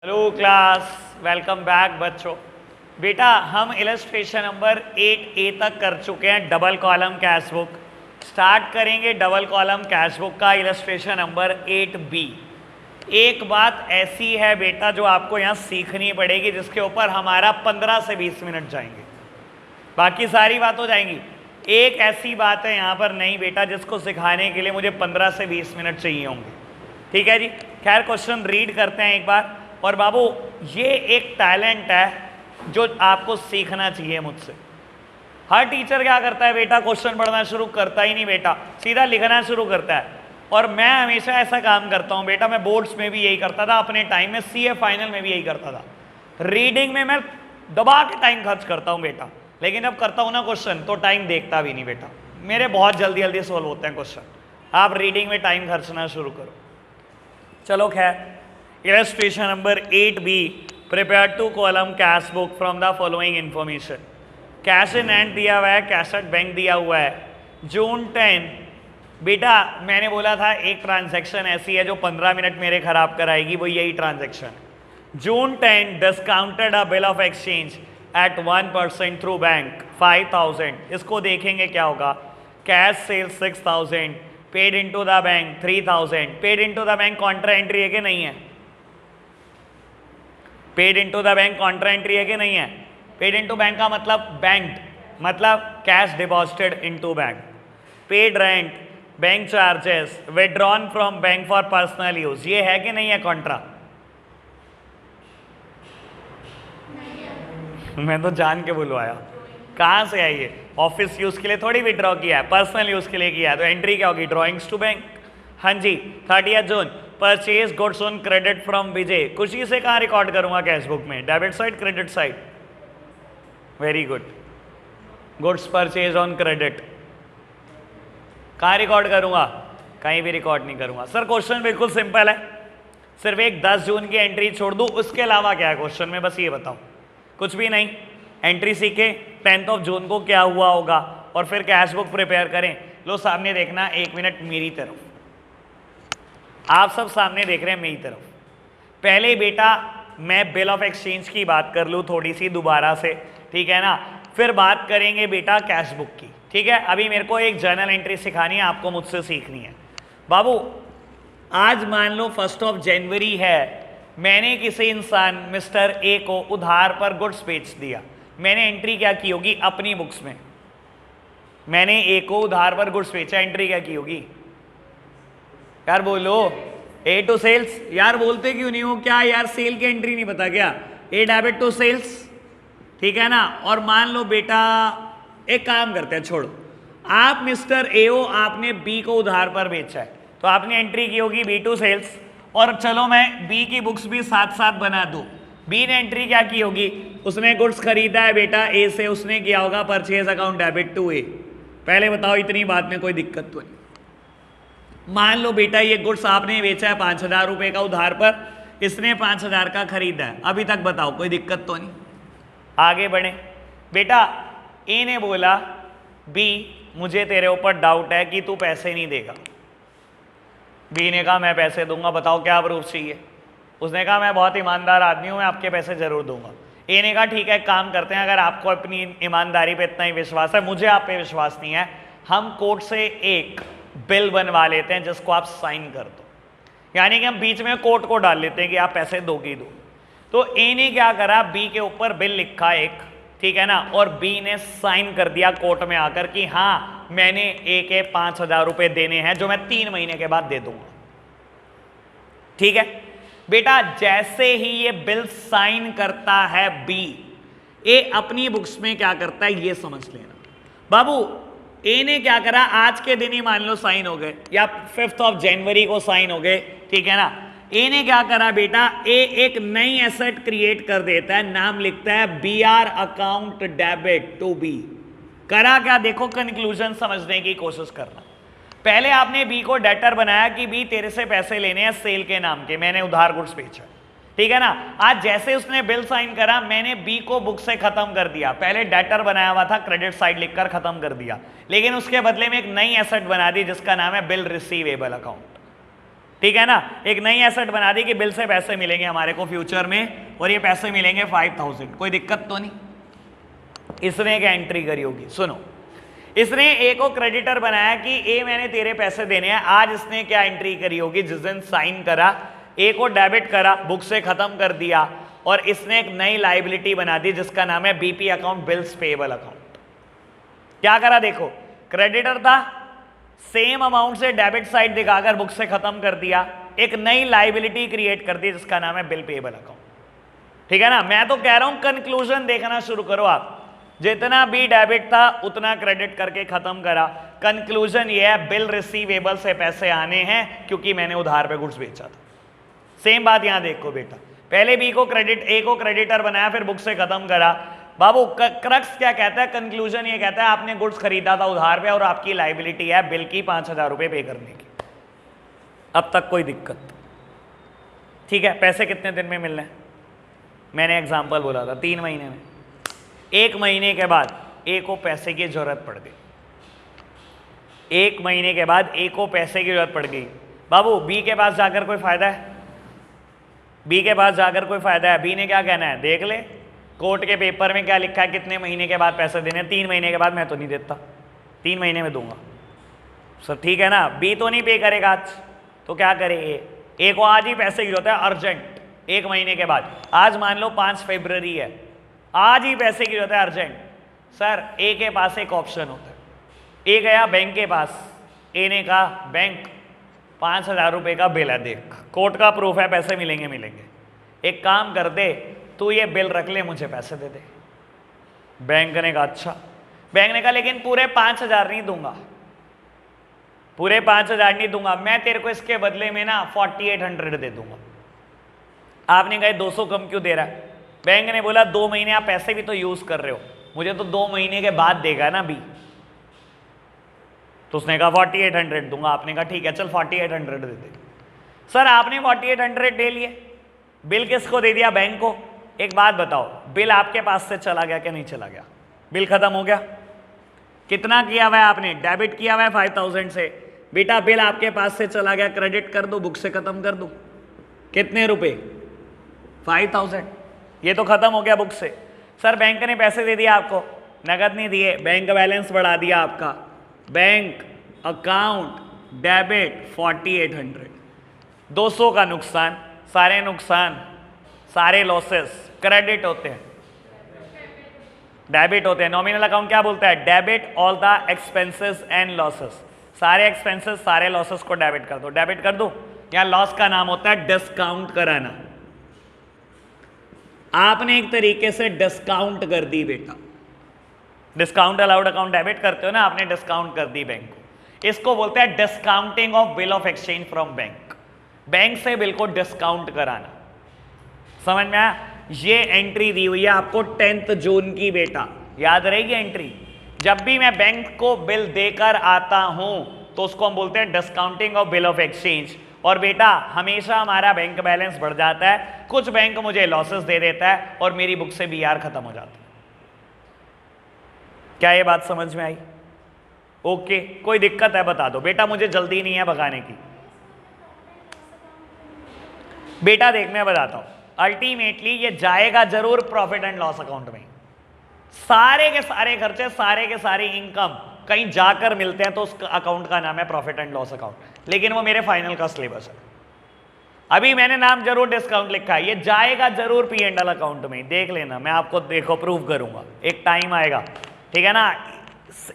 Hello class, welcome back बच्चों। बेटा हम इलस्ट्रेशन नंबर 8A तक कर चुके हैं। Double column cash book start करेंगे। डबल कॉलम कैश बुक का इलस्ट्रेशन नंबर 8B। एक बात ऐसी है बेटा जो आपको यहाँ सीखनी पड़ेगी, जिसके ऊपर हमारा 15 से 20 मिनट जाएंगे, बाकी सारी बात हो जाएंगी। एक ऐसी बात है यहाँ पर नहीं बेटा जिसको सिखाने के लिए मुझे 15 से 20 मिनट चाहिए होंगे। ठीक है जी। खैर क्वेश्चन रीड करते हैं एक बार। और बाबू ये एक टैलेंट है जो आपको सीखना चाहिए मुझसे। हर टीचर क्या करता है बेटा, क्वेश्चन पढ़ना शुरू करता ही नहीं बेटा, सीधा लिखना शुरू करता है। और मैं हमेशा ऐसा काम करता हूँ बेटा, मैं बोर्ड्स में भी यही करता था, अपने टाइम में सीए फाइनल में भी यही करता था। रीडिंग में मैं दबा के टाइम खर्च करता हूँ बेटा, लेकिन जब करता हूँ ना क्वेश्चन तो टाइम देखता भी नहीं बेटा, मेरे बहुत जल्दी जल्दी सोल्व होते हैं क्वेश्चन। आप रीडिंग में टाइम खर्चना शुरू करो। चलो खैर, illustration number 8B, prepare two column cash book from the following information. Cash in hand दिया हुआ है, कैश एट बैंक दिया हुआ है। जून 10 बेटा मैंने बोला था एक ट्रांजैक्शन ऐसी है जो 15 मिनट मेरे खराब कराएगी, वो यही transaction. June 10 discounted a bill of exchange at 1% through bank 5000। इसको देखेंगे क्या होगा। Cash sales 6000, paid into the bank 3000। Paid into the bank contra entry है कि नहीं है? Paid into the bank contra entry है कि नहीं है? पेड इनटू बैंक का मतलब बैंक, मतलब cash deposited into bank. Paid rent, bank charges, withdrawn from bank for personal use, ये है कि नहीं है कॉन्ट्रा? मैं तो जान के बुलवाया, कहाँ से है ये? ऑफिस यूज के लिए थोड़ी विड्रॉ किया है, पर्सनल यूज के लिए किया है, तो एंट्री क्या होगी? Drawings to bank. हाँ जी। 30 June purchase goods on credit from Vijay. खुशी से कहाँ रिकॉर्ड करूंगा कैश बुक में? Debit side, credit side? Very good. Goods purchase on credit कहाँ रिकॉर्ड करूंगा? कहीं भी रिकॉर्ड नहीं करूंगा। सर क्वेश्चन बिल्कुल सिंपल है, सिर्फ एक 10 जून की एंट्री छोड़ दूं, उसके अलावा क्या है क्वेश्चन में? बस ये बताओ। कुछ भी नहीं। एंट्री सीखे 10 जून को क्या हुआ होगा, और फिर कैश बुक प्रिपेयर करें। लो सामने देखना, 1 मिनट मेरी तरफ, आप सब सामने देख रहे हैं मेरी तरफ। पहले बेटा मैं बिल ऑफ एक्सचेंज की बात कर लूँ थोड़ी सी दोबारा से, ठीक है ना, फिर बात करेंगे बेटा कैश बुक की। ठीक है, अभी मेरे को एक जर्नल एंट्री सिखानी है, आपको मुझसे सीखनी है। बाबू आज मान लो 1 जनवरी है, मैंने किसी इंसान मिस्टर ए को उधार पर गुड्स बेच दिया। मैंने एंट्री क्या की होगी अपनी बुक्स में? मैंने ए को उधार पर गुड्स बेचा, एंट्री क्या की होगी यार? बोलो। ए टू सेल्स। यार बोलते क्यों नहीं हो? क्या यार सेल की एंट्री नहीं पता क्या? ए डेबिट टू सेल्स, ठीक है ना। और मान लो बेटा एक काम करते हैं, छोड़ो, आप मिस्टर ए हो, आपने बी को उधार पर बेचा है, तो आपने एंट्री की होगी बी टू सेल्स। और चलो मैं बी की बुक्स भी साथ साथ बना दूं। बी ने एंट्री क्या की होगी? उसने गुड्स खरीदा है बेटा ए से, उसने किया होगा परचेज अकाउंट डेबिट टू ए। पहले बताओ इतनी बात में कोई दिक्कत तो नहीं? मान लो बेटा ये गुड्स आपने बेचा है 5000 रुपए का उधार पर, इसने 5000 का खरीदा है। अभी तक बताओ कोई दिक्कत तो नहीं? आगे बढ़े बेटा। ए ने बोला बी मुझे तेरे ऊपर डाउट है कि तू पैसे नहीं देगा। बी ने कहा मैं पैसे दूंगा, बताओ क्या प्रूफ चाहिए? उसने कहा मैं बहुत ईमानदार आदमी हूं, मैं आपके पैसे जरूर दूंगा। ए ने कहा ठीक है, काम करते हैं, अगर आपको अपनी ईमानदारी पे इतना ही विश्वास है, मुझे आप पे विश्वास नहीं है, हम कोर्ट से एक बिल बनवा लेते हैं जिसको आप साइन कर दो। यानी कि हम बीच में कोर्ट को डाल लेते हैं कि आप पैसे दोगे दो। तो ए ने क्या करा, बी के ऊपर बिल लिखा एक, ठीक है ना, और बी ने साइन कर दिया कोर्ट में आकर कि हाँ मैंने ए के 5000 रुपए देने हैं जो मैं 3 महीने के बाद दे दूंगा। ठीक है बेटा, जैसे ही ये बिल साइन करता है बी, ए अपनी बुक्स में क्या करता है ये समझ लेना। बाबू ए ने क्या करा, आज के दिन ही मान लो साइन हो गए, या 5 जनवरी को साइन हो गए, ठीक है ना। ए ने क्या करा बेटा, ए एक नई एसेट क्रिएट कर देता है, नाम लिखता है BR account debit to B. करा क्या? देखो कंक्लूजन समझने की कोशिश करना। पहले आपने बी को डेटर बनाया कि बी तेरे से पैसे लेने हैं सेल के नाम के, मैंने उधार गुड्स बेचा, ठीक है ना। आज जैसे उसने बिल साइन करा, मैंने बी को बुक से खत्म कर दिया। पहले डेटर बनाया हुआ था, क्रेडिट साइड लिखकर खत्म कर दिया, लेकिन उसके बदले में एक नई एसेट बना दी जिसका नाम है बिल रिसीवेबल अकाउंट। ठीक है ना, एक नई एसेट बना दी कि बिल से पैसे मिलेंगे हमारे को फ्यूचर में, और ये पैसे मिलेंगे 5000, कोई दिक्कत तो नहीं। इसने क्या एंट्री करी होगी, सुनो, इसने ए को क्रेडिटर बनाया कि ए मैंने तेरे पैसे देने हैं, आज इसने क्या एंट्री करी होगी, जिस दिन साइन करा ए को डेबिट करा, बुक से खत्म कर दिया, और इसने एक नई लाइबिलिटी बना दी जिसका नाम है BP account, bills payable account. क्या करा देखो, क्रेडिटर था, सेम अमाउंट से डेबिट साइड दिखाकर बुक से खत्म कर दिया, एक नई लाइबिलिटी क्रिएट कर दी जिसका नाम है बिल पेएबल अकाउंट। ठीक है ना, मैं तो कह रहा हूं कंक्लूजन देखना शुरू करो आप, जितना भी डेबिट था उतना क्रेडिट करके खत्म करा। कंक्लूजन ये है बिल रिसीवेबल से पैसे आने हैं क्योंकि मैंने उधार पे गुड्स बेचा था। सेम बात यहां देखो बेटा, पहले बी को क्रेडिट, ए को क्रेडिटर बनाया, फिर बुक से खत्म करा। बाबू क्रक्स क्या कहता है, कंक्लूजन ये कहता है आपने गुड्स खरीदा था उधार पे और आपकी लाइबिलिटी है बिल की 5000 रुपए पे करने की। अब तक कोई दिक्कत? ठीक है, पैसे कितने दिन में मिलने हैं? मैंने एग्जाम्पल बोला था 3 महीने में। 1 महीने के बाद ए को पैसे की जरूरत पड़ गई, 1 महीने के बाद ए को पैसे की जरूरत पड़ गई। बाबू बी के पास जाकर कोई फायदा है? बी के पास जाकर कोई फायदा है? बी ने क्या कहना है, देख ले कोर्ट के पेपर में क्या लिखा है, कितने महीने के बाद पैसे देने। 3 महीने के बाद मैं तो नहीं देता, 3 महीने में दूंगा सर, ठीक है ना। बी तो नहीं पे करेगा आज, तो क्या करे ए को आज ही पैसे की जरूरत है अर्जेंट, 1 महीने के बाद। आज मान लो 5 फरवरी है, आज ही पैसे की जरूरत है अर्जेंट। सर ए के पास एक ऑप्शन होता है, ए गया बैंक के पास, ए ने कहा बैंक 5000 रुपये का बिल है, देख कोर्ट का प्रूफ है, पैसे मिलेंगे मिलेंगे, एक काम कर दे तू ये बिल रख ले, मुझे पैसे दे दे। बैंक ने कहा अच्छा। बैंक ने कहा लेकिन पूरे 5000 नहीं दूंगा, पूरे 5000 नहीं दूंगा, मैं तेरे को इसके बदले में ना 4800 दे दूंगा। आपने कहा 200 कम क्यों दे रहा है? बैंक ने बोला 2 महीने आप पैसे भी तो यूज कर रहे हो, मुझे तो 2 महीने के बाद देगा ना बी। तो उसने कहा 4800 दूंगा। आपने कहा ठीक है चल 4800 दे दे। सर आपने 4800 दे लिए, बिल किसको दे दिया? बैंक को। एक बात बताओ, बिल आपके पास से चला गया क्या नहीं चला गया? बिल खत्म हो गया। कितना किया हुआ है आपने? डेबिट किया हुआ है 5000 से, बेटा बिल आपके पास से चला गया, क्रेडिट कर दो, बुक से खत्म कर दो। कितने रुपए? 5000, ये तो खत्म हो गया बुक से। सर बैंक ने पैसे दे दिया आपको, नगद नहीं दिए, बैंक बैलेंस बढ़ा दिया आपका, बैंक अकाउंट डेबिट 4800, 200 का नुकसान। सारे नुकसान, सारे लॉसेस क्रेडिट होते हैं, डेबिट होते हैं। नॉमिनल अकाउंट क्या बोलता है? Debit all the expenses and losses, सारे एक्सपेंसेस सारे लॉसेस को डेबिट कर दो। डेबिट कर दो, यहां लॉस का नाम होता है डिस्काउंट कराना। आपने एक तरीके से डिस्काउंट कर दी बेटा, डिस्काउंट अलाउड अकाउंट डेबिट करते हो ना, आपने डिस्काउंट कर दी बैंक को। इसको बोलते हैं discounting of bill of exchange from bank, bank से बिल को डिस्काउंट कराना। समझ में आया? ये एंट्री दी हुई है आपको 10 जून की बेटा, याद रहेगी एंट्री। जब भी मैं बैंक को बिल देकर आता हूं तो उसको हम बोलते हैं discounting of bill of exchange. और बेटा हमेशा हमारा बैंक बैलेंस बढ़ जाता है, कुछ बैंक मुझे लॉसेस दे देता है और मेरी बुक से बीआर खत्म हो जाता है। क्या ये बात समझ में आई? ओके, कोई दिक्कत है बता दो बेटा, मुझे जल्दी नहीं है भगाने की। बेटा देख मैं बताता हूं, अल्टीमेटली ये जाएगा जरूर प्रॉफिट एंड लॉस अकाउंट में। सारे के सारे खर्चे, सारे के सारे इनकम कहीं जाकर मिलते हैं तो उस अकाउंट का नाम है प्रॉफिट एंड लॉस अकाउंट, लेकिन वो मेरे फाइनल का सिलेबस है। अभी मैंने नाम जरूर डिस्काउंट लिखा है, ये जाएगा जरूर पी एंड एल अकाउंट में, देख लेना, मैं आपको देखो प्रूव करूंगा, एक टाइम आएगा। ठीक है ना?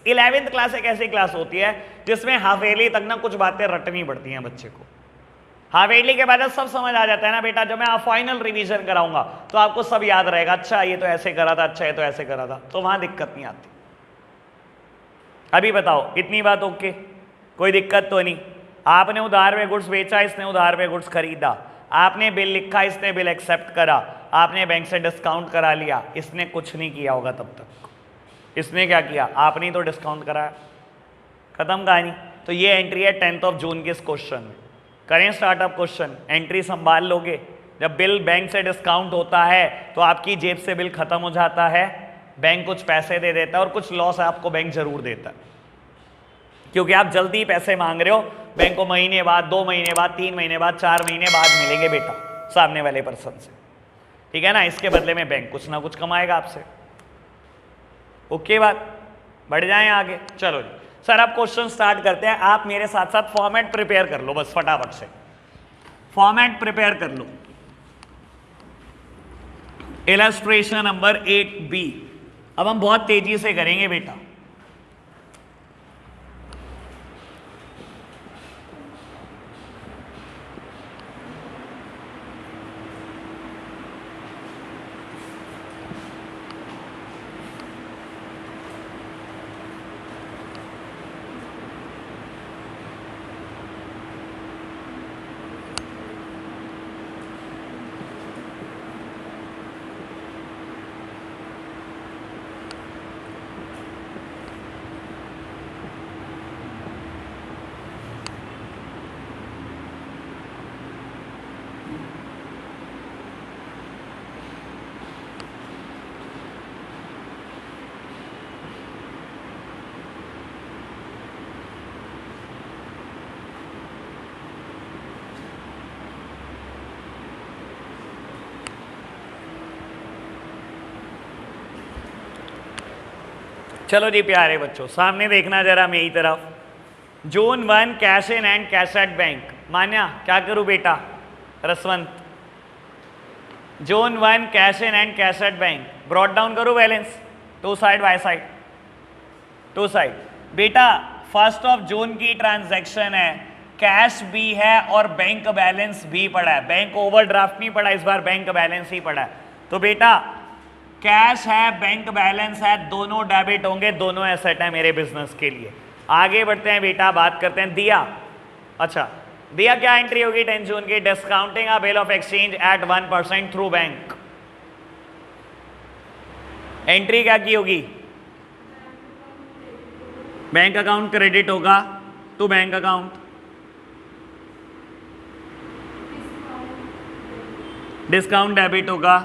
11th क्लास एक ऐसी क्लास होती है जिसमें हाफ ईयरली तक ना कुछ बातें रटनी पड़ती हैं बच्चे को। हाफ ईयरली के बाद सब समझ आ जाता है ना बेटा, जब मैं फाइनल रिवीजन कराऊंगा तो आपको सब याद रहेगा, अच्छा ये तो ऐसे करा था, अच्छा ये तो ऐसे करा था, तो वहां दिक्कत नहीं आती। अभी बताओ इतनी बात ओके, कोई दिक्कत तो नहीं? आपने उधार में गुड्स बेचा, इसने उधार में गुड्स खरीदा, आपने बिल लिखा, इसने बिल एक्सेप्ट करा, आपने बैंक से डिस्काउंट करा लिया, इसने कुछ नहीं किया होगा तब तक। इसने क्या किया? आपने ही तो डिस्काउंट कराया, खत्म कहानी। तो ये एंट्री है 10 जून के इस क्वेश्चन में। करें स्टार्टअप क्वेश्चन, एंट्री संभाल लोगे। जब बिल बैंक से डिस्काउंट होता है तो आपकी जेब से बिल खत्म हो जाता है, बैंक कुछ पैसे दे देता है और कुछ लॉस आपको बैंक जरूर देता है। क्योंकि आप जल्दी पैसे मांग रहे हो, बैंक को महीने बाद, 2 महीने बाद, 3 महीने बाद, 4 महीने बाद मिलेंगे बेटा सामने वाले पर्सन से, ठीक है ना। इसके बदले में बैंक कुछ ना कुछ कमाएगा आपसे। ओके बात, बढ़ जाएं आगे। चलो जी सर, अब क्वेश्चन स्टार्ट करते हैं। आप मेरे साथ साथ फॉर्मेट प्रिपेयर कर लो, बस फटाफट से फॉर्मेट प्रिपेयर कर लो। इलस्ट्रेशन नंबर 8B अब हम बहुत तेजी से करेंगे बेटा। चलो जी प्यारे बच्चों, सामने देखना जरा मेरी तरफ। June 1 cash in and cash at bank. Manya क्या करूं बेटा? Raswant, June 1 cash in and cash at bank, brought down करूं balance, 2 side by side, 2 side. बेटा 1 जून की ट्रांजैक्शन है, कैश भी है और बैंक बैलेंस भी पड़ा है। बैंक ओवरड्राफ्ट नहीं पड़ा इस बार, बैंक बैलेंस ही पड़ा है। तो बेटा कैश है, बैंक बैलेंस है, दोनों डेबिट होंगे, दोनों एसेट है मेरे बिजनेस के लिए। आगे बढ़ते हैं बेटा, बात करते हैं दिया। अच्छा दिया क्या एंट्री होगी 10 जून की? Discounting a bill of exchange at 1% through bank. Entry क्या की होगी? बैंक अकाउंट क्रेडिट होगा to bank account, discount debit होगा,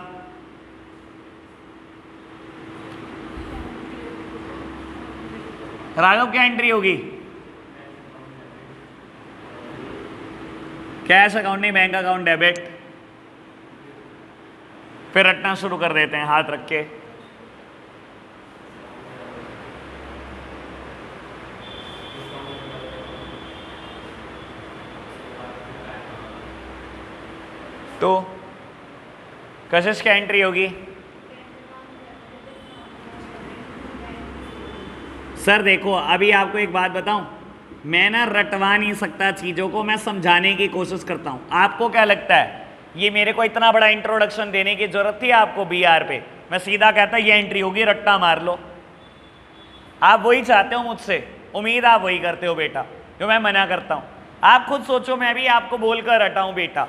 राघव क्या एंट्री होगी? कैश अकाउंट नहीं, बैंक अकाउंट डेबिट। फिर रटना शुरू कर देते हैं हाथ रख के। तो कशिश क्या एंट्री होगी? सर देखो अभी आपको एक बात बताऊं, मैं ना रटवा नहीं सकता चीज़ों को, मैं समझाने की कोशिश करता हूं। आपको क्या लगता है ये मेरे को इतना बड़ा इंट्रोडक्शन देने की जरूरत थी आपको बीआर पे? मैं सीधा कहता ये एंट्री होगी, रट्टा मार लो। आप वही चाहते हो मुझसे, उम्मीद आप वही करते हो बेटा, जो मैं मना करता हूं। आप खुद सोचो, मैं भी आपको बोलकर रटाऊं बेटा।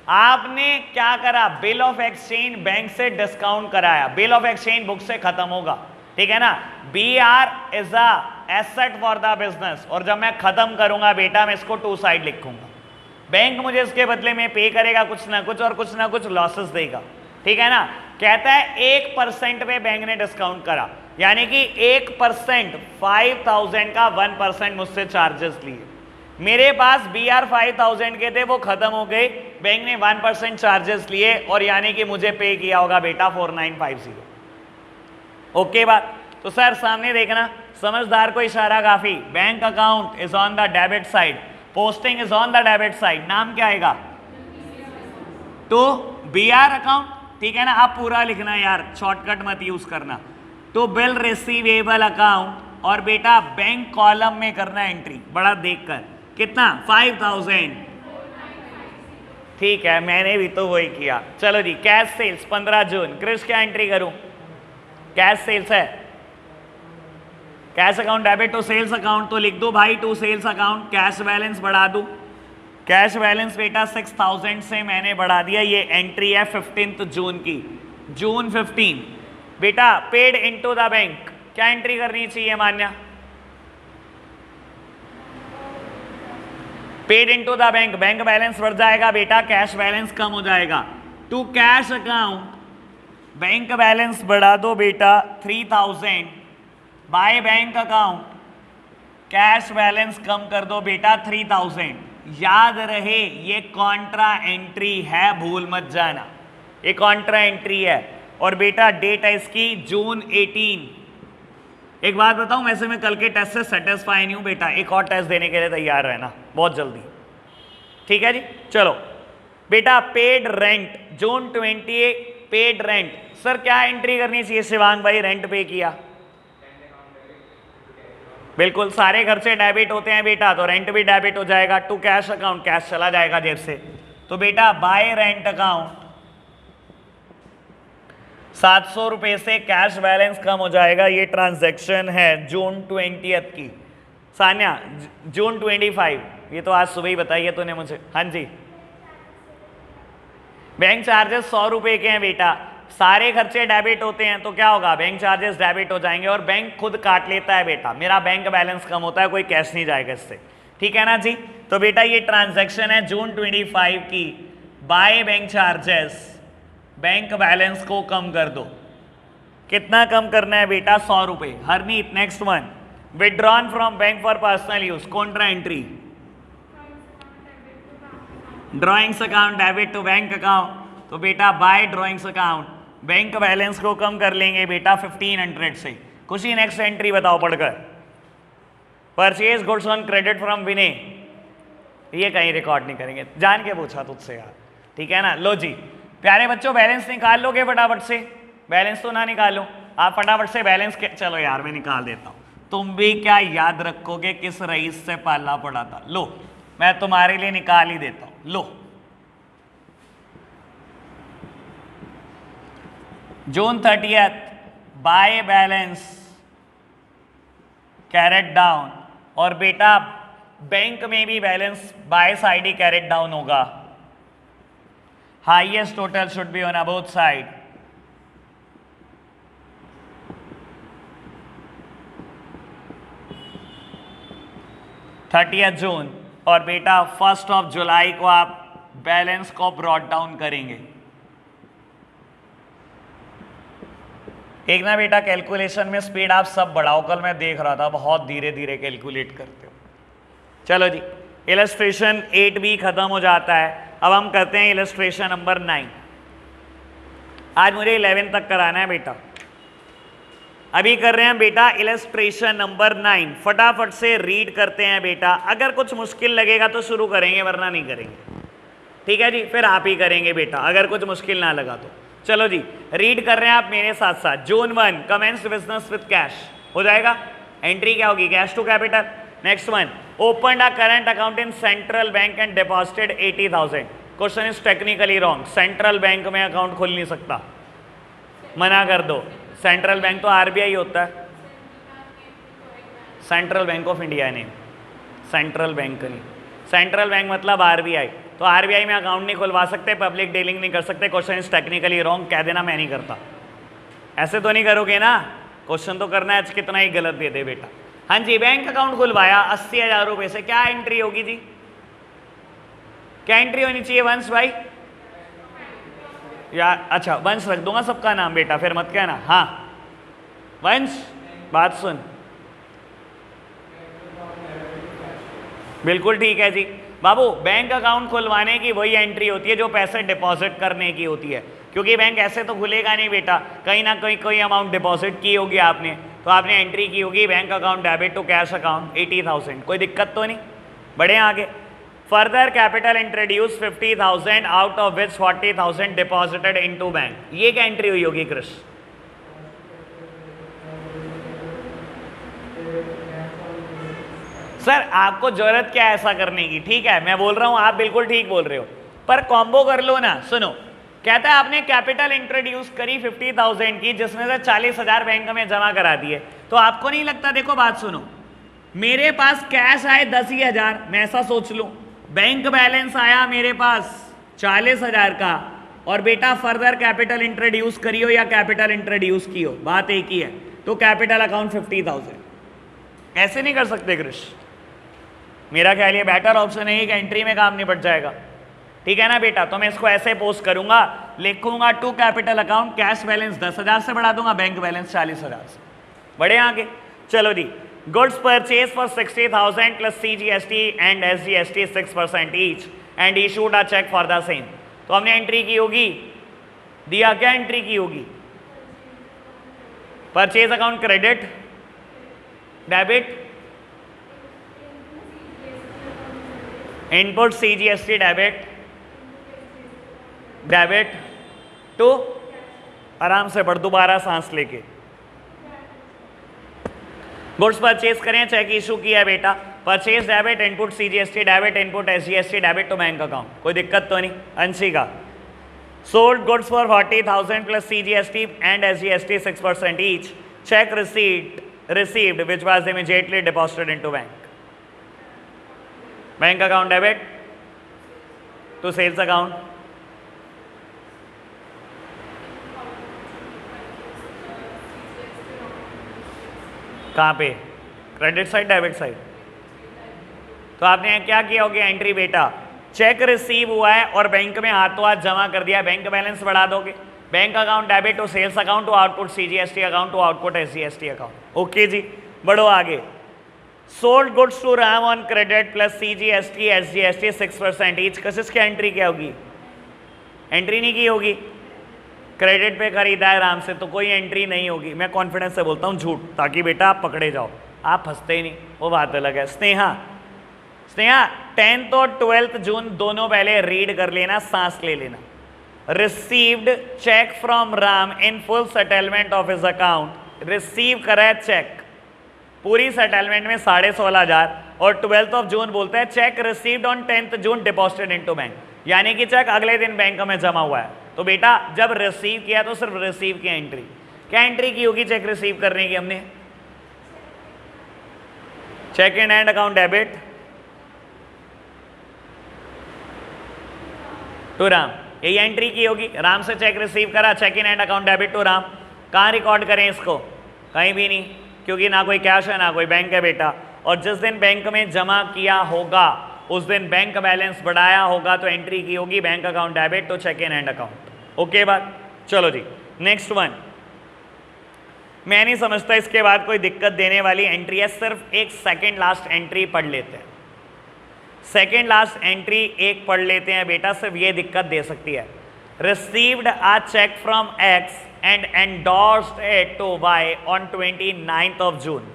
आपने क्या करा? बिल ऑफ एक्सचेंज बैंक से डिस्काउंट कराया, बिल ऑफ एक्सचेंज बुक से खत्म होगा, ठीक है ना। B R is a asset for the business, और जब मैं खत्म करूंगा बेटा मैं इसको 2 साइड लिखूंगा। बैंक मुझे इसके बदले में पे करेगा कुछ ना कुछ, और कुछ ना कुछ लॉसेस देगा, ठीक है ना। कहता है 1% पे बैंक ने डिस्काउंट करा, यानी कि 1% 5000 का 1% मुझसे चार्जेस लिए। मेरे पास बी आर 5000 के थे, वो खत्म हो गए, बैंक ने 1% चार्जेस लिए, और यानी कि मुझे पे किया होगा बेटा 4950। ओके बात? तो सर सामने देखना, समझदार को इशारा काफी। Bank account is on the debit side, posting is on the debit side, नाम क्या आएगा? तो बी आर अकाउंट, ठीक है ना। आप पूरा लिखना यार, शॉर्टकट मत यूज करना। तो बिल रिसीवेबल अकाउंट, और बेटा बैंक कॉलम में करना एंट्री, बड़ा देखकर। कितना? 5000, ठीक है, मैंने भी तो वही किया। चलो जी, कैश सेल्स 15 जून, क्रिश क्या एंट्री करूं? कैश सेल्स है, cash account debit to sales account, तो लिख दो भाई to sales account. Cash balance बढ़ा दूं, कैश बैलेंस बेटा 6000 से मैंने बढ़ा दिया। ये एंट्री है 15 जून की, जून 15। बेटा पेड इनटू द बैंक, क्या एंट्री करनी चाहिए Manya? Paid into the bank, bank balance बढ़ जाएगा बेटा, कैश बैलेंस कम हो जाएगा। To cash account, bank balance बढ़ा दो बेटा 3000 by bank account, cash balance कम कर दो बेटा 3000। याद रहे ये कॉन्ट्रा एंट्री है, भूल मत जाना, ये कॉन्ट्रा एंट्री है। और बेटा डेट है इसकी जून 18। एक बात बताऊं, वैसे मैं कल के टेस्ट से सेटिस्फाई नहीं हूं बेटा, एक और टेस्ट देने के लिए तैयार रहना बहुत जल्दी, ठीक है जी। चलो बेटा पेड रेंट जून 20 पेड रेंट। सर क्या एंट्री करनी चाहिए शिवांग भाई? रेंट पे किया, बिल्कुल सारे खर्चे डेबिट होते हैं बेटा, तो रेंट भी डेबिट हो जाएगा टू कैश अकाउंट, कैश चला जाएगा जेब से। तो बेटा बाय रेंट अकाउंट 700 रुपए से कैश बैलेंस कम हो जाएगा। ये ट्रांजैक्शन है जून 20 की। सान्या जून 25, ये तो आज सुबह ही बताइए तूने मुझे। हाँ जी, बैंक चार्जेस 100 रुपए के हैं बेटा, सारे खर्चे डेबिट होते हैं तो क्या होगा, बैंक चार्जेस डेबिट हो जाएंगे और बैंक खुद काट लेता है बेटा, मेरा बैंक बैलेंस कम होता है, कोई कैश नहीं जाएगा इससे, ठीक है ना जी। तो बेटा ये ट्रांजैक्शन है जून 25 की, by bank charges, bank balance को कम कर दो। कितना कम करना है बेटा? 100 रुपए। Harneet next one, withdrawn from bank for personal use, contra entry, drawings account debit to bank account. तो बेटा by drawings account, bank balance को कम कर लेंगे बेटा 1500 से। खुशी नेक्स्ट एंट्री बताओ पढ़कर। Purchase goods on credit from Vinay, ये कहीं रिकॉर्ड नहीं करेंगे, जान के पूछा तुझसे यार, ठीक है ना। लो जी प्यारे बच्चों, बैलेंस निकाल लोगे फटाफट से? बैलेंस तो ना निकालो आप फटाफट से बैलेंस के, चलो यार मैं निकाल देता हूं। तुम भी क्या याद रखोगे किस रईस से पाला पड़ा था? लो मैं तुम्हारे लिए निकाल ही देता हूं। लो June 30 by balance carried down, और बेटा बैंक में भी बैलेंस बाय साइड ही कैरेट डाउन होगा। Highest total should be on both side. June और बेटा 1 जुलाई को आप बैलेंस को ब्रॉट डाउन करेंगे। एक ना बेटा कैलकुलेशन में स्पीड आप सब बढ़ाओ, कल मैं देख रहा था बहुत धीरे धीरे कैलकुलेट करते हो। चलो जी इलस्ट्रेशन 8 भी खत्म हो जाता है, अब हम करते हैं इलस्ट्रेशन नंबर 9। आज मुझे 11 तक कराना है बेटा, अभी कर रहे हैं बेटा इलस्ट्रेशन नंबर 9। फटाफट से रीड करते हैं बेटा, अगर कुछ मुश्किल लगेगा तो शुरू करेंगे वरना नहीं करेंगे, ठीक है जी। फिर आप ही करेंगे बेटा अगर कुछ मुश्किल ना लगा तो। चलो जी रीड कर रहे हैं आप मेरे साथ साथ। June 1 commence business with cash, हो जाएगा। एंट्री क्या होगी? Cash to capital. Next one, open a current account in central bank and deposited 80,000। Question is technically wrong, central bank में अकाउंट खुल नहीं सकता, मना कर दो। सेंट्रल बैंक तो आरबीआई होता है, सेंट्रल बैंक ऑफ इंडिया नहीं, सेंट्रल बैंक नहीं। सेंट्रल बैंक मतलब आरबीआई, तो आरबीआई में अकाउंट नहीं खुलवा सकते, पब्लिक डीलिंग नहीं कर सकते। क्वेश्चन इज टेक्निकली रॉन्ग, कह देना मैं नहीं करता। ऐसे तो नहीं करोगे ना, क्वेश्चन तो करना है, कितना ही गलत दे दे बेटा। हाँ जी बैंक अकाउंट खुलवाया 80,000 रुपए से, क्या एंट्री होगी जी? क्या एंट्री होनी चाहिए वंश भाई? यार अच्छा वंश रख दूंगा सबका नाम बेटा, फिर मत कहना। हाँ वंश बात सुन, बिल्कुल ठीक है जी बाबू। बैंक अकाउंट खुलवाने की वही एंट्री होती है जो पैसे डिपॉजिट करने की होती है, क्योंकि बैंक ऐसे तो खुलेगा नहीं बेटा, कहीं ना कहीं कोई अमाउंट डिपॉजिट की होगी आपने, तो आपने एंट्री की होगी bank account debit to cash account 80,000। कोई दिक्कत तो नहीं, बढ़े आगे। Further capital introduce 50,000 out of which 40,000 deposited into bank. ये क्या एंट्री हुई होगी कृष? सर आपको जरूरत क्या है ऐसा करने की? ठीक है मैं बोल रहा हूं, आप बिल्कुल ठीक बोल रहे हो, पर कॉम्बो कर लो ना। सुनो, कहता है आपने कैपिटल इंट्रोड्यूस करी 50,000 की, जिसमें से 40,000 बैंक में जमा करा दिए, तो आपको नहीं लगता, देखो बात सुनो, मेरे पास कैश आए 10,000, मैं ऐसा सोच लूं, बैंक बैलेंस आया मेरे पास 40,000 का, और बेटा फर्दर कैपिटल इंट्रोड्यूस करी हो या कैपिटल इंट्रोड्यूस की हो, बात एक ही है, तो कैपिटल अकाउंट 50,000। ऐसे नहीं कर सकते कृष, मेरा ख्याल ये बेटर ऑप्शन है कि एंट्री में काम निपट जाएगा, ठीक है ना बेटा। तो मैं इसको ऐसे पोस्ट करूंगा, लिखूंगा to capital account cash balance 10,000 से बढ़ा दूंगा, बैंक बैलेंस 40,000 से, बढ़े आगे। चलो जी goods purchase for 60,000 plus CGST and SGST 6% each and issued a cheque for the same. तो हमने एंट्री की होगी, दिया क्या एंट्री की होगी? Purchase account credit, debit, input CGST debit, debit to, आराम से पढ़, दोबारा सांस लेके। गुड्स परचेज करें, चेक इशू किया है बेटा, purchase debit, input CGST debit, input SGST debit to bank account, कोई दिक्कत तो नहीं? अंशी का sold goods for 40,000 plus CGST and SGST 6% each, cheque received which was immediately deposited into bank account debit to sales account, कहाँ पे? Credit side, debit side. तो आपने क्या किया होगी? एंट्री बेटा, चेक रिसीव हुआ है और बैंक में हाथों हाथ जमा कर दिया, बैंक बैलेंस बढ़ा दोगे, bank account debit to sales account to output CGST account to output SGST account. Okay जी, बढ़ो आगे। Sold goods to Ram on credit plus CGST SGST 6% each, किसकी एंट्री क्या होगी? एंट्री नहीं की होगी, क्रेडिट पे खरीदा है राम से, तो कोई एंट्री नहीं होगी। मैं कॉन्फिडेंस से बोलता हूँ झूठ, ताकि बेटा आप पकड़े जाओ, आप फंसते ही नहीं, वो बात अलग है। स्नेहा 10th और 12th जून दोनों पहले रीड कर लेना, सांस ले लेना। Received cheque from Ram in full settlement of his account, receive करा है चेक पूरी सेटलमेंट में 16,500, और 12th ऑफ जून बोलता है check received on 10th June deposited into bank, यानी कि चेक अगले दिन बैंक में जमा हुआ है। तो बेटा जब रिसीव किया तो सिर्फ रिसीव की एंट्री, क्या एंट्री की होगी चेक रिसीव करने की? हमने cheque in hand account debit to Ram, यही एंट्री की होगी। राम से चेक रिसीव करा, cheque in hand account debit to Ram. कहाँ रिकॉर्ड करें इसको? कहीं भी नहीं, क्योंकि ना कोई कैश है ना कोई बैंक है बेटा। और जिस दिन बैंक में जमा किया होगा उस दिन बैंक बैलेंस बढ़ाया होगा, तो एंट्री की होगी bank account debit to cheque in hand account. Okay बात, चलो जी नेक्स्ट वन। मैं नहीं समझता इसके बाद कोई दिक्कत देने वाली एंट्री है, सिर्फ एक सेकेंड लास्ट एंट्री पढ़ लेते हैं। सेकेंड लास्ट एंट्री एक पढ़ लेते हैं बेटा, सिर्फ ये दिक्कत दे सकती है। Received a cheque from X and endorsed it to Y on 29th of June.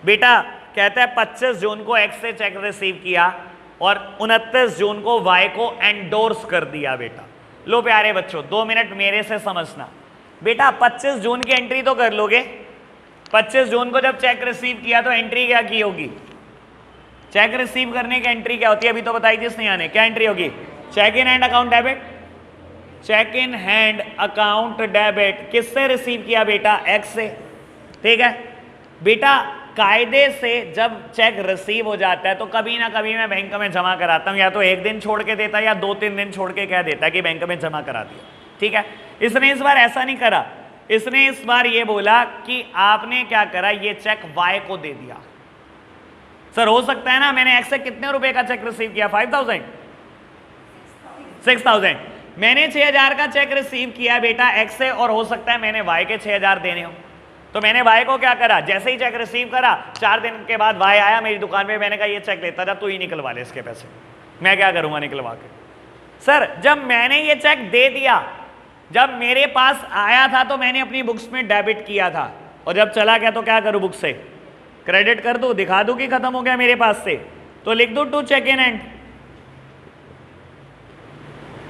बेटा कहता है 25 जून को एक्स से चेक रिसीव किया और 29 जून को वाई को एंडोर्स कर दिया। बेटा लो प्यारे बच्चों 2 मिनट मेरे से समझना। बेटा 25 जून की एंट्री तो कर लोगे, 25 जून को जब चेक रिसीव किया तो एंट्री क्या की होगी? चेक रिसीव करने की एंट्री क्या होती है अभी तो बताई थी स्नेहा ने, क्या एंट्री होगी? Cheque in hand account debit. Cheque in hand account debit किससे रिसीव किया बेटा? एक्स से। ठीक है बेटा, कायदे से जब चेक रिसीव हो जाता है तो कभी ना कभी मैं बैंक में जमा कराता हूं, या तो 1 दिन छोड़ के देता या 2-3 दिन छोड़ के कह देता कि बैंक में जमा करा दिया। ठीक है, इसने इस बार ऐसा नहीं करा, इसने इस बार ये बोला कि आपने क्या करा, ये चेक वाई को दे दिया। सर हो सकता है ना मैंने एक्स से कितने रुपए का चेक रिसीव किया? 5,000 6,000। मैंने 6,000 का चेक रिसीव किया बेटा एक्स से, और हो सकता है मैंने वाई के 6,000 देने हो। तो मैंने वाई को क्या करा, जैसे ही चेक रिसीव करा 4 दिन के बाद वाई आया मेरी दुकान पे, मैंने कहा ये चेक लेता जा, तू ही निकलवा ले इसके पैसे, मैं क्या करूंगा निकलवा के। सर जब मैंने ये चेक दे दिया, जब मेरे पास आया था तो मैंने अपनी बुक्स में डेबिट किया था, और जब चला गया तो क्या करूं, बुक से क्रेडिट कर दूं, दिखा दूं कि खत्म हो गया मेरे पास से, तो लिख दूं to cheque in hand,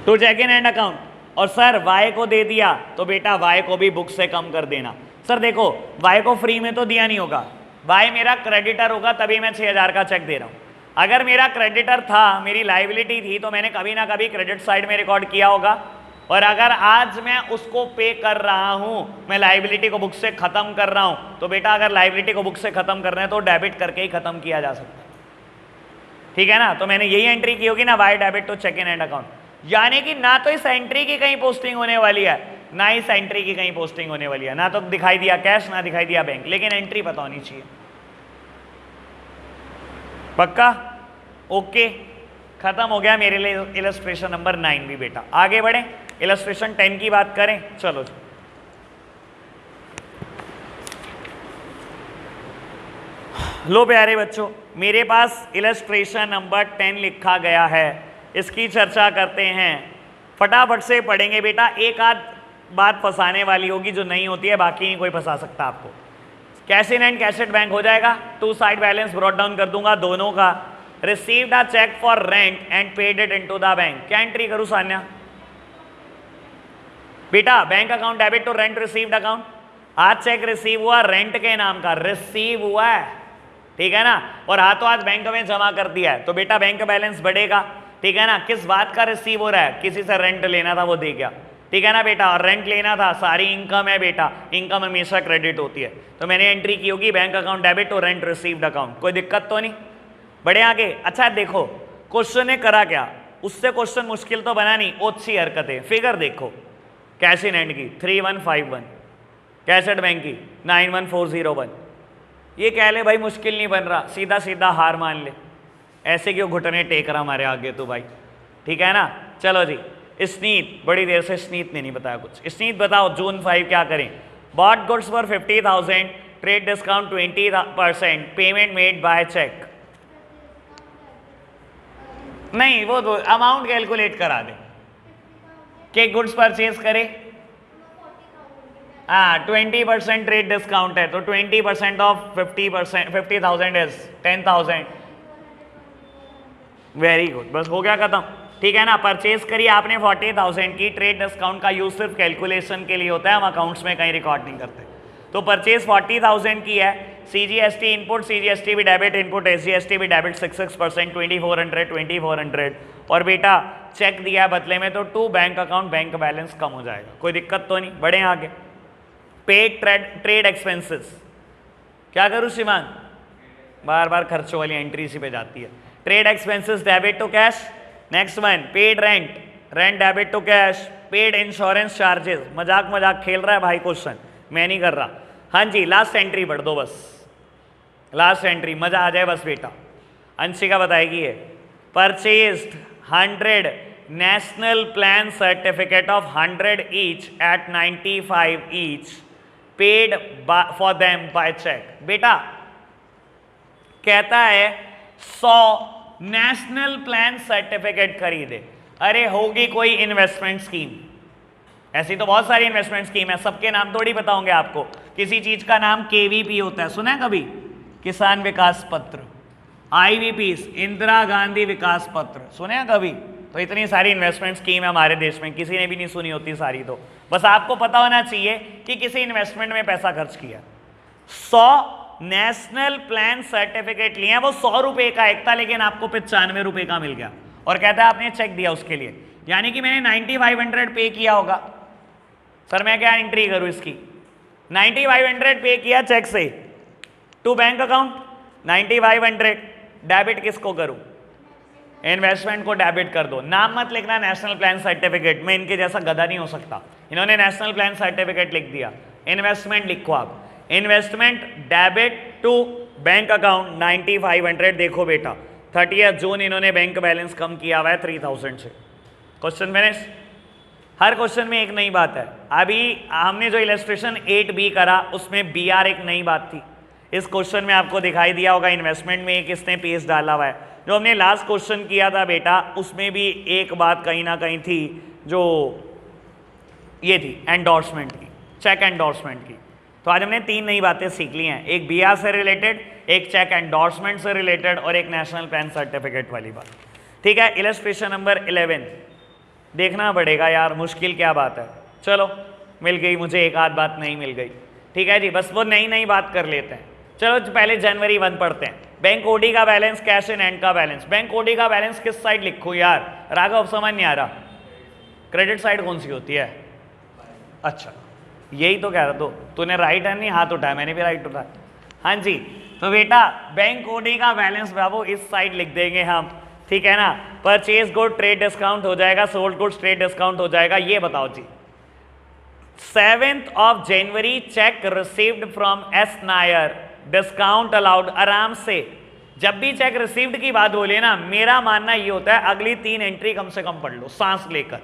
to cheque in hand account, और सर वाई को दे दिया तो बेटा वाई को भी बुक से कम कर देना। सर देखो वाई को फ्री में तो दिया नहीं होगा, वाई मेरा क्रेडिटर होगा तभी मैं 6,000 का चेक दे रहा हूं। अगर मेरा क्रेडिटर था, मेरी लाइबिलिटी थी, तो मैंने कभी ना कभी क्रेडिट साइड में रिकॉर्ड किया होगा, और अगर आज मैं उसको पे कर रहा हूं, मैं लाइबिलिटी को बुक से खत्म कर रहा हूं, तो बेटा अगर लाइबिलिटी को बुक से खत्म करना है तो डेबिट करके ही खत्म किया जा सकता है। ठीक है ना, तो मैंने यही एंट्री की होगी ना, Y debit to cheque in hand account, यानी कि ना तो इस एंट्री की कहीं पोस्टिंग होने वाली है, ना इस एंट्री की कहीं पोस्टिंग होने वाली है, ना तो दिखाई दिया कैश ना दिखाई दिया बैंक, लेकिन एंट्री पता होनी चाहिए। पक्का? ओके, खत्म हो गया मेरे लिए इलस्ट्रेशन नंबर 9 भी। बेटा आगे बढ़े, इलस्ट्रेशन 10 की बात करें। चलो जी लो प्यारे बच्चों, मेरे पास इलस्ट्रेशन नंबर 10 लिखा गया है, इसकी चर्चा करते हैं। फटाफट से पढ़ेंगे बेटा, एक आध बात फंसाने वाली होगी जो नहीं होती है, बाकी नहीं कोई फंसा सकता आपको। Cash in and cash at bank हो जाएगा, two side balance brought down कर दूंगा दोनों का। Received a cheque for rent and paid it into the bank, क्या एंट्री करूं सान्या? बेटा bank account debit to rent received account, आज चेक रिसीव हुआ रेंट के नाम का, रिसीव हुआ है, ठीक है ना, और हाथों हाथ बैंक में जमा कर दिया है, तो बेटा बैंक बैलेंस बढ़ेगा, ठीक है ना। किस बात का रिसीव हो रहा है? किसी से रेंट लेना था वो दे गया, ठीक है ना बेटा, और रेंट लेना था, सारी इनकम है बेटा, इनकम हमेशा क्रेडिट होती है, तो मैंने एंट्री की होगी bank account debit to rent received account. कोई दिक्कत तो नहीं? बढ़े आगे। अच्छा देखो क्वेश्चन ने करा क्या, उससे क्वेश्चन मुश्किल तो बना नहीं, ओछी हरकतें। फिगर देखो, कैश इन हैंड की 3151, कैश एट बैंक की 91401, ये कह ले भाई मुश्किल नहीं बन रहा, सीधा सीधा हार मान ले, ऐसे क्यों घुटने टेक रहा हमारे आगे तो भाई, ठीक है ना। चलो जी, स्नीत, बड़ी देर से स्नीत ने नहीं बताया कुछ। स्नीत बताओ जून 5 क्या करें? Bought goods for 50,000, trade discount 20%, payment made by cheque. नहीं, वो अमाउंट कैलकुलेट करा दे कि गुड्स परचेज करे, हाँ 20% ट्रेड डिस्काउंट है, तो 20% ऑफ 50,000 इज 10,000। वेरी गुड, बस हो गया खत्म, ठीक है ना। परचेज करिए आपने 40,000 की, ट्रेड डिस्काउंट का यूज सिर्फ कैलकुलेशन के लिए होता है, हम अकाउंट्स में कहीं रिकॉर्ड नहीं करते। तो परचेज 40,000 की है, सीजीएसटी इनपुट, सीजीएसटी भी डेबिट इनपुट, एसजीएसटी भी डेबिट 66%, 2400 और बेटा चेक दिया है बदले में, तो to bank account bank balance कम हो जाएगा, कोई दिक्कत तो नहीं। बढ़े आगे। पेड ट्रेड एक्सपेंसेस, क्या करूँ शिवांग? बार बार खर्चों वाली एंट्री इसी पे जाती है। Trade expenses debit to cash. Next one, paid rent, rent debit to cash. Paid insurance charges, मजाक खेल रहा है भाई क्वेश्चन, मैं नहीं कर रहा। हाँ जी, लास्ट एंट्री पढ़ दो बस, लास्ट एंट्री, मजा आ जाए बस बेटा। अंशिका बताएगी ये। Purchased 100 national plan certificate of 100 each at 95 each, paid for them by cheque. बेटा कहता है 100 नेशनल प्लान सर्टिफिकेट खरीदे। अरे होगी कोई इन्वेस्टमेंट स्कीम, ऐसी तो बहुत सारी इन्वेस्टमेंट स्कीम है, सबके नाम थोड़ी बताऊंगे आपको। किसी चीज का नाम केवीपी होता है, सुना है कभी? किसान विकास पत्र। आईवीपीस, इंदिरा गांधी विकास पत्र, सुने हैं कभी? तो इतनी सारी इन्वेस्टमेंट स्कीम है हमारे देश में, किसी ने भी नहीं सुनी होती सारी, तो बस आपको पता होना चाहिए कि किसी इन्वेस्टमेंट में पैसा खर्च किया। 100 नेशनल प्लान सर्टिफिकेट लिए हैं, वो 100 रुपए का एक था, लेकिन आपको 95 रुपए का मिल गया, और कहता है आपने चेक दिया उसके लिए, यानी कि मैंने 9500 पे किया होगा। सर मैं क्या एंट्री करूं इसकी? 9500 पे किया चेक से टू बैंक अकाउंट, 9500 डेबिट किसको करूं? इन्वेस्टमेंट को डेबिट कर दो। नाम मत लिखना नेशनल प्लान सर्टिफिकेट, मैं इनके जैसा गधा नहीं हो सकता। इन्होंने नेशनल प्लान सर्टिफिकेट लिख दिया, इन्वेस्टमेंट लिखो आप, investment debit to bank account 9500। देखो बेटा 30 जून इन्होंने बैंक बैलेंस कम किया हुआ है 3000 से। Question finish. हर क्वेश्चन में एक नई बात है। अभी हमने जो इलस्ट्रेशन 8B करा उसमें BR एक नई बात थी, इस क्वेश्चन में आपको दिखाई दिया होगा इन्वेस्टमेंट में एक इसने पेज डाला हुआ है। जो हमने लास्ट क्वेश्चन किया था बेटा उसमें भी एक बात कहीं ना कहीं थी, जो ये थी एंडोर्समेंट की, चेक एंडोर्समेंट की। तो आज हमने 3 नई बातें सीख ली हैं, एक BR से रिलेटेड, एक चेक एंडोर्समेंट से रिलेटेड और एक नेशनल प्लान सर्टिफिकेट वाली बात। ठीक है, इलस्ट्रेशन नंबर 11 देखना पड़ेगा यार, मुश्किल क्या बात है। चलो मिल गई मुझे, एक आध बात नहीं मिल गई, ठीक है जी, बस वो नई बात कर लेते हैं। चलो पहले जनवरी 1 पढ़ते हैं। बैंक ओडी का बैलेंस, कैश इन हैंड का बैलेंस। बैंक ओडी का बैलेंस किस साइड लिखूं यार? राघव समझ नहीं आ रहा, क्रेडिट साइड कौन सी होती है? अच्छा यही तो कह रहा, तो तूने राइट हैंड नहीं हाथ उठाया, मैंने भी राइट उठाया। हाँ जी, तो बेटा बैंक ओडी का बैलेंस बाबू इस साइड लिख देंगे हम, ठीक है ना। परचेज गुड ट्रेड डिस्काउंट हो जाएगा, सोल्ड गुड्स ट्रेड डिस्काउंट हो जाएगा। ये बताओ जी 7th of January check received from S Nair, discount allowed. आराम से जब भी चेक रिसीव्ड की बात बोले ना, मेरा मानना ये होता है अगली 3 एंट्री कम से कम पढ़ लो सांस लेकर।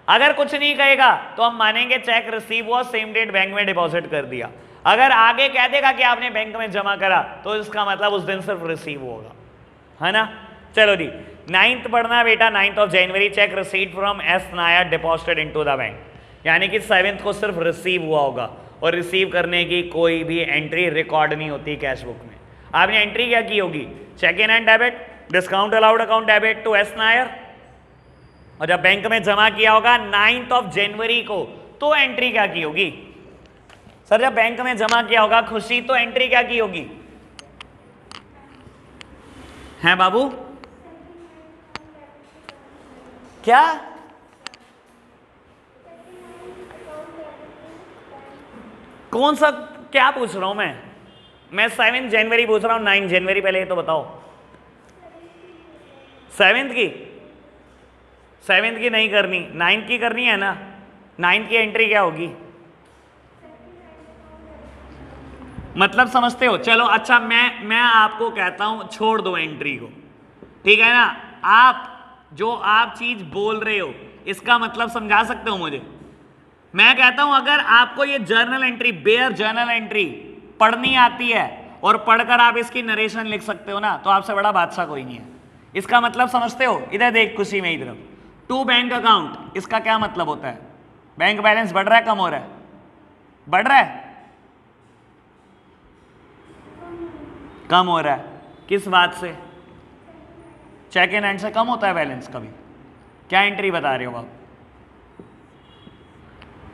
अगर कुछ नहीं कहेगा तो हम मानेंगे चेक रिसीव हुआ, सेम डेट बैंक में डिपॉजिट कर दिया। अगर आगे कह देगा कि आपने बैंक में जमा करा तो इसका मतलब उस दिन सिर्फ रिसीव होगा, है ना। चलो जी 9th पढ़ना बेटा, 9th of January check receive from S Nair deposited into the bank, यानी कि 7th को सिर्फ रिसीव हुआ होगा और रिसीव करने की कोई भी एंट्री रिकॉर्ड नहीं होती कैश बुक में। आपने एंट्री क्या की होगी, cheque in hand debit, discount allowed account debit to S Nair, और जब बैंक में जमा किया होगा 9th ऑफ जनवरी को तो एंट्री क्या की होगी। सर जब बैंक में जमा किया होगा खुशी तो एंट्री क्या की होगी, हैं बाबू क्या? कौन सा क्या पूछ रहा हूं मैं 7 जनवरी पूछ रहा हूं, 9 जनवरी पहले तो बताओ। 7th की नहीं करनी, 9th की करनी है ना। 9th की एंट्री क्या होगी, मतलब समझते हो। चलो अच्छा मैं आपको कहता हूं छोड़ दो एंट्री को, ठीक है ना। आप जो आप चीज बोल रहे हो इसका मतलब समझा सकते हो मुझे। मैं कहता हूं अगर आपको ये journal entry, bare journal entry पढ़नी आती है और पढ़कर आप इसकी नरेशन लिख सकते हो ना, तो आपसे बड़ा बादशाह कोई नहीं है। इसका मतलब समझते हो, इधर देख खुशी मेरी तरफ, टू बैंक अकाउंट, इसका क्या मतलब होता है, बैंक बैलेंस बढ़ रहा है कम हो रहा है, बढ़ रहा है कम हो रहा है, किस बात से, चेक इन हैंड से कम होता है बैलेंस कभी, क्या एंट्री बता रहे हो आप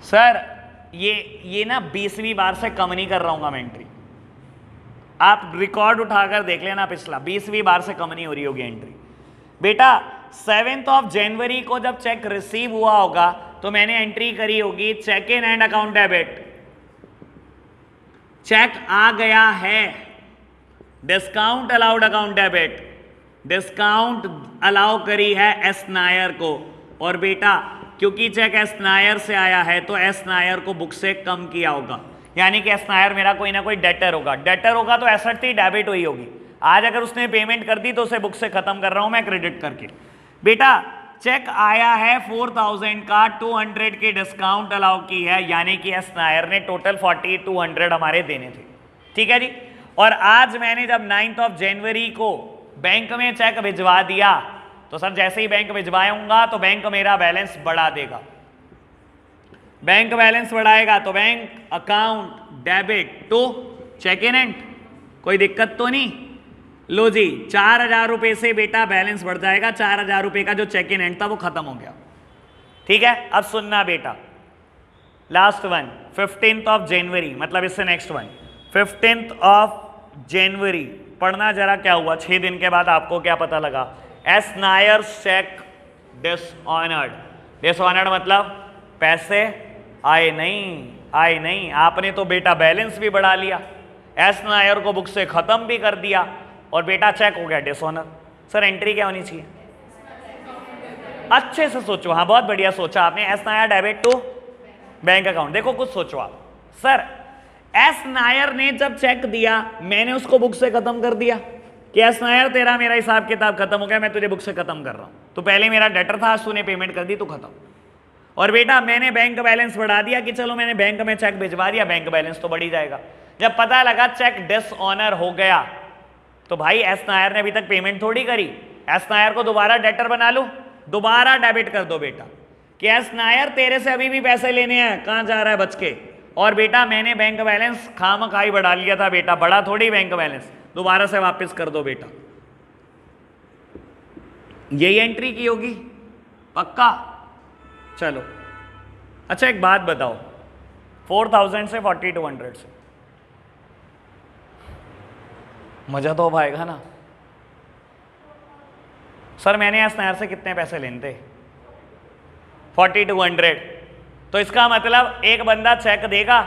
सर। ये ना 20वीं बार से कम नहीं कर रहा हूं मैं एंट्री, आप रिकॉर्ड उठाकर देख लेना पिछला, 20वीं बार से कम नहीं हो रही होगी एंट्री। बेटा 7th ऑफ जनवरी को जब चेक रिसीव हुआ होगा तो मैंने एंट्री करी होगी cheque in and account debit, cheque आ गया है, discount allowed account debit, discount allow करी है एस नायर को, और बेटा क्योंकि चेक एस नायर से आया है तो एस नायर को बुक से कम किया होगा, यानी कि एस नायर मेरा कोई ना कोई डेटर होगा, डेटर होगा तो एसेट थी डेबिट हुई होगी। आज अगर उसने पेमेंट कर दी तो उसे बुक से खत्म कर रहा हूं मैं क्रेडिट करके। बेटा चेक आया है 4000 का, 200 की डिस्काउंट अलाउ की है, यानी कि एस नायर ने टोटल 4200 हमारे देने थे, ठीक है जी। और आज मैंने जब 9th ऑफ जनवरी को बैंक में चेक भिजवा दिया तो सर जैसे ही बैंक भिजवाऊंगा तो बैंक मेरा बैलेंस बढ़ा देगा, बैंक बैलेंस बढ़ाएगा तो bank account debit to cheque in hand, कोई दिक्कत तो नहीं। लो जी 4000 रुपए से बेटा बैलेंस बढ़ जाएगा, 4000 रुपए का जो चेक इन एंड था वो खत्म हो गया, ठीक है। अब सुनना बेटा, last one 15th of January, मतलब इससे next one 15th of January पढ़ना जरा क्या हुआ 6 दिन के बाद आपको क्या पता लगा, S Nair cheque dishonoured, dishonoured मतलब पैसे आए नहीं, आपने तो बेटा बैलेंस भी बढ़ा लिया, एस नायर को बुक से खत्म भी कर दिया और बेटा चेक हो गया डिसऑनर। सर एंट्री क्या होनी चाहिए, अच्छे से सोचो, हाँ बहुत बढ़िया सोचा आपने, S Nair debit to bank account. देखो कुछ सोचो आप, सर एस नायर ने जब चेक दिया मैंने उसको बुक से खत्म कर दिया कि एस नायर तेरा मेरा हिसाब किताब खत्म हो गया, मैं तुझे बुक से खत्म कर रहा हूं, तो पहले मेरा डेटर था, आज तूने पेमेंट कर दी तो खत्म। और बेटा मैंने बैंक बैलेंस बढ़ा दिया कि चलो मैंने बैंक में चेक भिजवा दिया, बैंक बैलेंस तो बढ़ ही जाएगा। जब पता लगा चेक डिसऑनर हो गया तो भाई एस नायर ने अभी तक पेमेंट थोड़ी करी, एस नायर को दोबारा डेटर बना लो, दोबारा डेबिट कर दो बेटा कि एस नायर तेरे से अभी भी पैसे लेने हैं, कहां जा रहा है बच के। और बेटा मैंने बैंक बैलेंस खामखाई बढ़ा लिया था बेटा, बड़ा थोड़ी बैंक बैलेंस, दोबारा से वापस कर दो बेटा। यही एंट्री की होगी पक्का। चलो अच्छा एक बात बताओ, 4000 से 4200 से मजा तो अब आएगा ना। सर मैंने एस नायर से कितने पैसे लेने थे, 4200, तो इसका मतलब एक बंदा चेक देगा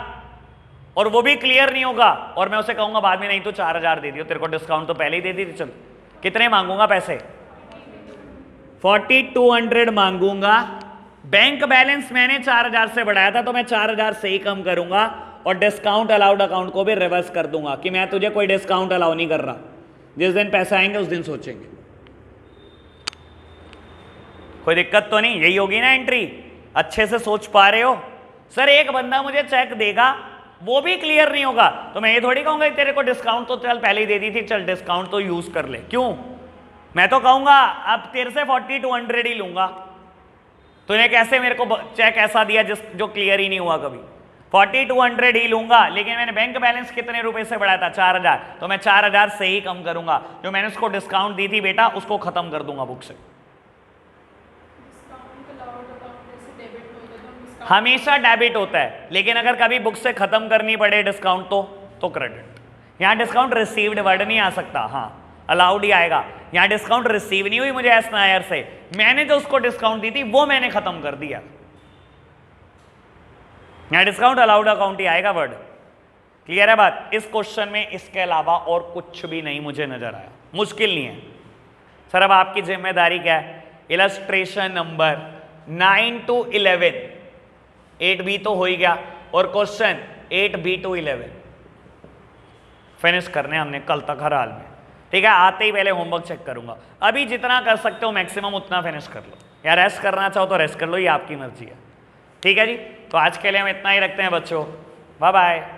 और वो भी क्लियर नहीं होगा और मैं उसे कहूंगा बाद में नहीं तो 4000 दे दियो, तेरे को डिस्काउंट तो पहले ही दे दी थी, चल कितने मांगूंगा पैसे, 4200 मांगूंगा। बैंक बैलेंस मैंने 4000 से बढ़ाया था तो मैं 4000 से ही कम करूंगा और डिस्काउंट अलाउड अकाउंट को भी रिवर्स कर दूंगा कि मैं तुझे कोई डिस्काउंट अलाउ नहीं कर रहा, जिस दिन पैसे आएंगे उस दिन सोचेंगे। कोई दिक्कत तो नहीं, यही होगी ना एंट्री। अच्छे से सोच पा रहे हो? सर एक बंदा मुझे चेक देगा, वो भी क्लियर नहीं होगा तो मैं ये थोड़ी कहूंगा तेरे को डिस्काउंट तो चल पहले ही दे दी थी, चल डिस्काउंट तो यूज कर ले। क्यों? मैं तो कहूंगा अब तेरे से 40-200 ही लूंगा। तूने कैसे मेरे को चेक ऐसा दिया जो क्लियर ही नहीं हुआ कभी? 40-200 ही लूंगा, लेकिन मैंने बैंक बैलेंस कितने रुपए से बढ़ाया था? 4000, तो मैं 4000 से ही कम करूंगा। जो मैंने उसको डिस्काउंट दी थी बेटा उसको खत्म कर दूंगा बुक से। हमेशा डेबिट होता है, लेकिन अगर कभी बुक से खत्म करनी पड़े डिस्काउंट तो क्रेडिट। यहां डिस्काउंट रिसीव्ड वर्ड नहीं आ सकता, हाँ अलाउड ही आएगा। यहां डिस्काउंट रिसीव नहीं हुई मुझे एस नायर से, मैंने जो उसको डिस्काउंट दी थी वो मैंने खत्म कर दिया। यहां डिस्काउंट अलाउड अकाउंट ही आएगा वर्ड। क्लियर है बात? इस क्वेश्चन में इसके अलावा और कुछ भी नहीं मुझे नजर आया, मुश्किल नहीं है। सर अब आपकी जिम्मेदारी क्या है? इलस्ट्रेशन नंबर 9 to 11, 8B तो हो ही गया, और क्वेश्चन 8B to 11 फिनिश करने हमने कल तक हर हाल में। ठीक है, आते ही पहले होमवर्क चेक करूंगा। अभी जितना कर सकते हो मैक्सिमम उतना फिनिश कर लो, या रेस्ट करना चाहो तो रेस्ट कर लो, ये आपकी मर्जी है। ठीक है जी, तो आज के लिए हम इतना ही रखते हैं बच्चों। Bye bye.